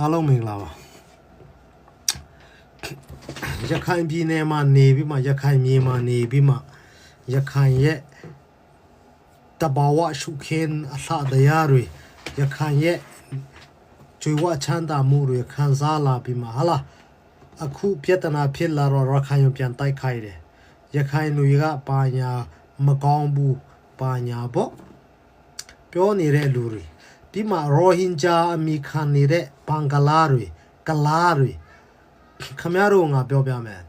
အားလုံးမင်္ဂလာပါရခိုင်ပြည်နယ်မှာနေပြီးမှရခိုင်မြေမှာနေပြီးမှရခိုင်ရဲ့တဘာဝရှုခင်းအလှတရားတွေရခိုင်ရဲ့ကျွေးဝချမ်းသာမှုတွေခံစားလာပြီးမှဟာလားအခုပြဿနာဖြစ်လာတော့ရခိုင်ကိုပြန်တိုက်ခိုက်တယ်ရခိုင်တွေကပါညာမကောင်းဘူးပါညာပေါ့ပြောနေတဲ့လူတွေဒီမှာရိုဟင်ဂျာအမိခံနေတဲ့ဘင်္ဂလားတွေကလားတွေခမရတို့ငါပြောပြမယ်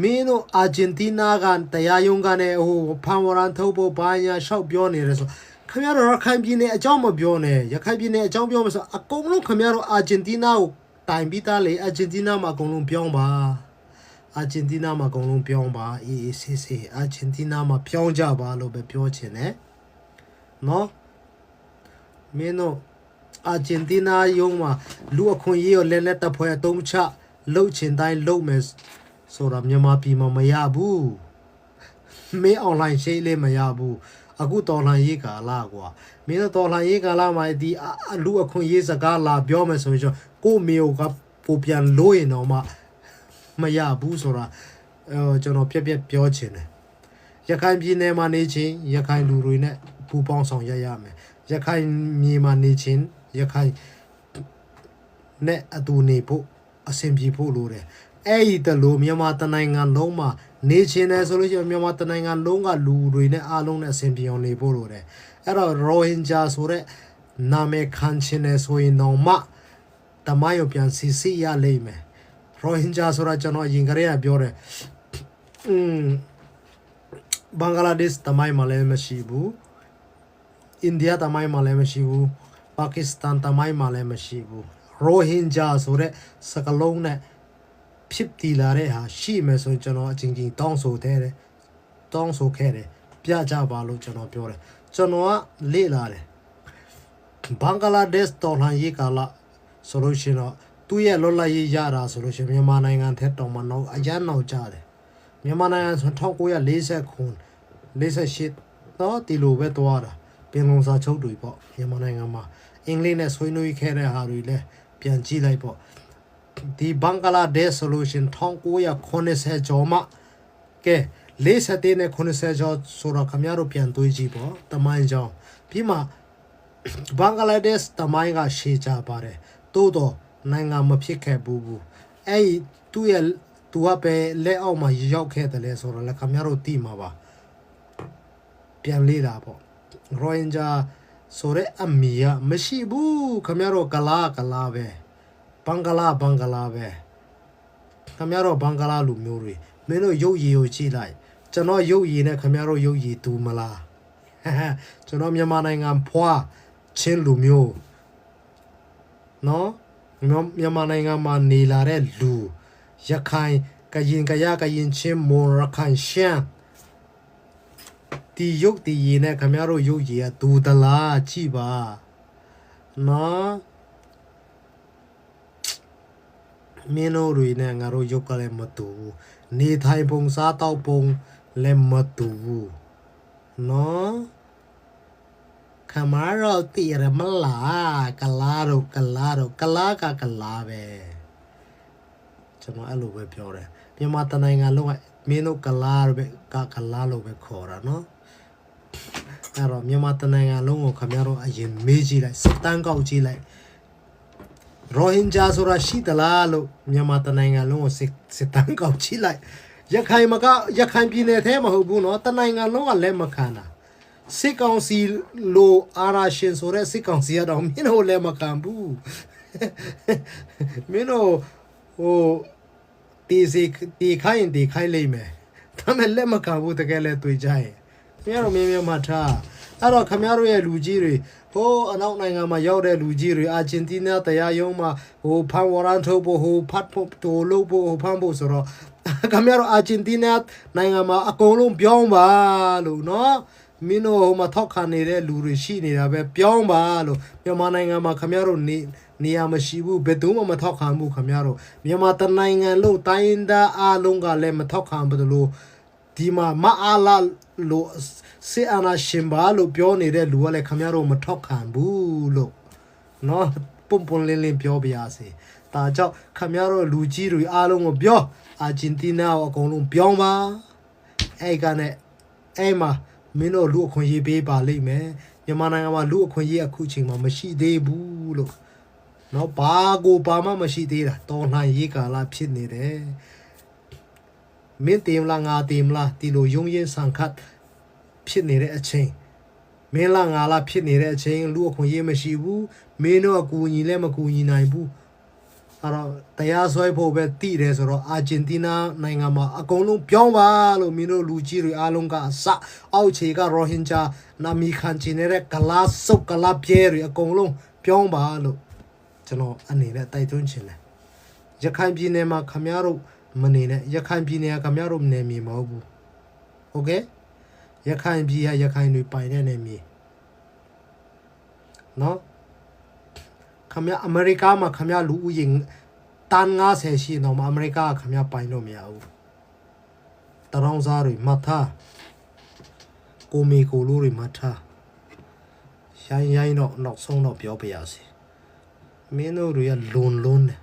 မင်းတို့အာဂျင်တီးနားကတရားရုံးကနေဟိုဖန်ဝရန်ထုတ်ဖို့ဘာညာရှောက်ပြောနေတယ်ဆိုခမရတို့ရခိုင်ပြည်နယ်အကြောင်းမပြောနဲ့ရခိုင်ပြည်နယ်အကြောင်းပြောမယ်ဆိုအကုန်လုံးခမရတို့အာဂျင်တီးနားကိုတိုင်ပြီးသားလေအာဂျင်တီးနားမှာအကုန်လုံးပြောင်းပါအာဂျင်တီးနားမှာအကုန်လုံးပြောင်းပါအေးဆေးဆေးအာဂျင်တီးနားမှာပြောင်းကြပါလို့ပဲပြောချင်တယ်နော်မင်းတို့အာဂျင်တီးနားရုံးမှာလူအခွင့်အရေးကိုလက်လက်တပ်ဖွဲ့အုံးချလှုပ်ချင်တိုင်းလှုပ်မယ်ဆိုတော့မြန်မာပြည်မှာမရဘူးမင်းအွန်လိုင်းရှိလေးမရဘူးအခုတော်လှန်ရေးကာလကွာမင်းတို့တော်လှန်ရေးကာလမှာဒီလူအခွင့်အရေးစကားလာပြောမယ်ဆိုရင်ကိုမျိုးကပိုပြန်လို့ရင်တော့မှမရဘူးဆိုတာကျွန်တော်ပြက်ပြောချင်တယ်ရခိုင်ပြည်နယ်မှာနေချင်းရခိုင်လူတွေနဲ့ပူပေါင်းဆောင်ရရမယ်ရခိုင်မြေမှာနေချင်းရခိုင်နဲ့အတူနေဖို့အဆင်ပြေဖို့လိုတယ်အဲ့ဒီတလို့မြန်မာတနိုင်ငံလုံးမှာနေချင်းတယ်ဆိုလို့ရှိရင်မြန်မာတနိုင်ငံလုံးကလူတွေနဲ့အားလုံးနဲ့အဆင်ပြေအောင်နေဖို့လိုတယ်အဲ့တော့ရိုဟင်ဂျာဆိုတဲ့နာမည်ခံချင်တယ်ဆိုရင်တော့မှတမိုင်းကိုပြန်စီရလိမ့်မယ်ရိုဟင်ဂျာဆိုတာကျွန်တော်အရင်ကတည်းကပြောတယ်ဘင်္ဂလားဒေ့ရှ်တမိုင်းမှာလည်းမရှိဘူးအိန္ဒိယတမိုင်းမှာလည်းမရှိဘူးပါကစ္စတန်တမိုင်းမှာလည်းမရှိဘူးရိုဟင်ဂျာဆိုတဲ့စကားလုံးနဲ့ဖြစ်တည်လာတဲ့ဟာရှိမယ်ဆိုရင်ကျွန်တော်အချင်းချင်းတောင်းဆိုခဲ့တယ်ပြကြပါလို့ကျွန်တော်ပြောတယ်ကျွန်တော်ကလေ့လာတယ်ဘင်္ဂလားဒေ့ရှ်တော်လှန်ရေးကာလဆိုလို့ရှိရင်တော့သူ့ရဲ့လွတ်လပ်ရေးရတာဆိုလို့ရှိရင်မြန်မာနိုင်ငံထက်တောင်မှနောက်အရန်နောက်ကြတယ်မြန်မာနိုင်ငံဆို1948တော့ဒီလိုပဲသွားတာပင်လုံစာချုပ်တွေပေါ့မြန်မာနိုင်ငံမှာအင်္ဂလိပ်နဲ့ဆွေးနွေးခဲ့တဲ့ဟာတွေလည်းပြန်ကြည့်လိုက်ပေါ့ဒီဘင်္ဂလားဒေ့ရှ်ဆိုလို့ရှိရင်1990ကျော်မှကဲ40နဲ့90ကျော်ဆိုတော့ခင်ဗျားတို့ပြန်တွေးကြည့်ပေါ့တမိုင်းကြောင်းပြီးမှဘင်္ဂလားဒေ့ရှ်တမိုင်းကရှေ့ကြပါတယ်တိုးတော့နိုင်ငံမဖြစ်ခဲ့ဘူးအဲ့သူ့ရဲ့သူကပဲလက်အောက်မှာရောက်ခဲ့တယ်လေဆိုတော့လည်းခင်ဗျားတို့သိမှာပါပြန်လေ့လာပေါ့ရိုဟင်ဂျာဆိုတဲ့အမီကမရှိဘူးခင်ဗျားတို့ကလားပဲဘင်္ဂလားပဲခင်ဗျားတို့ဘင်္ဂလားလူမျိုးတွေမင်းတို့ရုပ်ရည်ကိုကြည့်လိုက်ကျွန်တော်ရုပ်ရည်နဲ့ခင်ဗျားတို့ရုပ်ရည်တူမလားကျွန်တော်မြန်မာနိုင်ငံဖွာချင်းလူမျိုးနော်မြန်မာနိုင်ငံမှာနေလာတဲ့လူရခိုင်ကရင်ချင်းမွန်ရခိုင်ရှမ်းဒီရုပ်ဒီရည်နဲ့ခင်ဗျားတို့ရုပ်ရည်ကတူသလားကြည့်ပါနော်မင်းတို့တွေနဲ့ငါတို့ရုပ်ကလည်းမတူဘူးနေထိုင်ပုံစားတောက်ပုံလည်းမတူဘူးနော်ခမားတော့တည်ရမလားကလားပဲကျွန်တော်အဲ့လိုပဲပြောတယ်မြန်မာတနိုင်ငံလုံးကမင်းတို့ကလားပဲကလားလို့ပဲခေါ်တာနော်အဲ့တော့မြန်မာတနိုင်ငံလုံးကိုခင်ဗျားတို့အရင်မေးကြည့်လိုက်စတန်းကောက်ကြည့်လိုက်ရိုဟင်ဂျာဆိုတာရှိသလားလို့မြန်မာတနိုင်ငံလုံးကိုစစ်တမ်းကောက်ကြည့်လိုက်ရခိုင်ပြည်နယ်ထဲမဟုတ်ဘူးနော်တနိုင်ငံလုံးကလည်းမခံတာစစ်ကောင်စီလိုအာရာရှင်ဆိုတဲ့စစ်ကောင်စီကတော့မင်းတို့လည်းမခံဘူးမင်းတို့ဟိုတီခိုင်းလိမ့်မယ်ဒါမဲ့လက်မခံဘူးတကယ်လဲတွေ့ကြရင်ခင်ဗျားတို့မြင်မှထားအဲ့တော့ခင်ဗျားတို့ရဲ့လူကြီးတွေဟိုအနောက်နိုင်ငံမှာရောက်တဲ့လူကြီးတွေအာဂျင်တီးနားတရားရုံးမှာဟိုဖန်ဝရန်ထုတ်ဖို့ဟိုဖတ်ဖို့တိုလို့ဖို့ဖန်ဖို့ဆိုတော့ခင်ဗျားတို့အာဂျင်တီးနားနိုင်ငံမှာအကုန်လုံးပြောင်းပါလို့နော်မင်းတို့ဟိုမှာထောက်ခံနေတဲ့လူတွေရှိနေတာပဲပြောင်းပါလို့မြန်မာနိုင်ငံမှာခင်ဗျားတို့နေရာမရှိဘူးဘယ်သူမှမထောက်ခံဘူးခင်ဗျားတို့မြန်မာတနိုင်ငံလုံးတိုင်းသားအားလုံးကလည်းမထောက်ခံဘူးလို့ဒီမှာမအားလာလို့စေအနာရှင်ပါလို့ပြောနေတဲ့လူကလည်းခင်ဗျားတို့မထောက်ခံဘူးလို့နော် ပွန်ပွန်လင်းလင်းပြောပြရစီဒါကြောင့်ခမရတို့လူကြီးတွေအားလုံးကိုပြောအာဂျင်တီးနားကိုအကုန်လုံးပြောင်းပါအဲ့ကနဲ့အဲ့မှာမင်းတို့လူအခွင့်အရေးပေးပါလိမ့်မယ်မြန်မာနိုင်ငံမှာလူအခွင့်အရေးအခုချိန်မှာမရှိသေးဘူးလို့နော်ဘာကိုဘာမှမရှိသေးတာတော်လှန်ရေးကာလဖြစ်နေတယ်မင်းတင်လာငါတင်လာဒီလိုယုံရင်ဆန်ခတ်ဖြစ်နေတဲ့အချိန်မင်းလာငါလာဖြစ်နေတဲ့အချိန်လူအခွင့်အရေးမရှိဘူးမင်းတို့အကူအညီလည်းမကူညီနိုင်ဘူးအဲ့တော့တရားစွဲဖို့ပဲတည်တယ်ဆိုတော့အာဂျင်တီးနားနိုင်ငံမှာအကုန်လုံးပြောင်းပါလို့မင်းတို့လူကြီးတွေအားလုံးကအစအောက်ခြေကရိုဟင်ဂျာနာမီခန်ချင်တဲ့ကလာစုပ်ကလာပြဲတွေအကုန်လုံးပြောင်းပါလို့ကျွန်တော်အနေနဲ့တိုက်တွန်းချင်တယ်ရခိုင်ပြည်နယ်မှာခမရတို့မနေနဲ့ရခိုင်ပြည်နယ်ကခမရတို့နေမြေမဟုတ်ဘူးโอเคရခိုင်ပြည်ဟာရခိုင်တွေပိုင်တဲ့နေမြေနော်ခမရအမေရိကမှာခမရလူဦးရေတန်90ရှိတော့အမေရိကခမရပိုင်လို့မရဘူးတရောင်းစားတွေမထားကိုမီကိုလူတွေမထားရိုင်းတော့နောက်ဆုံးတော့ပြောပြရစီမင်းတို့တွေကလွန်တယ်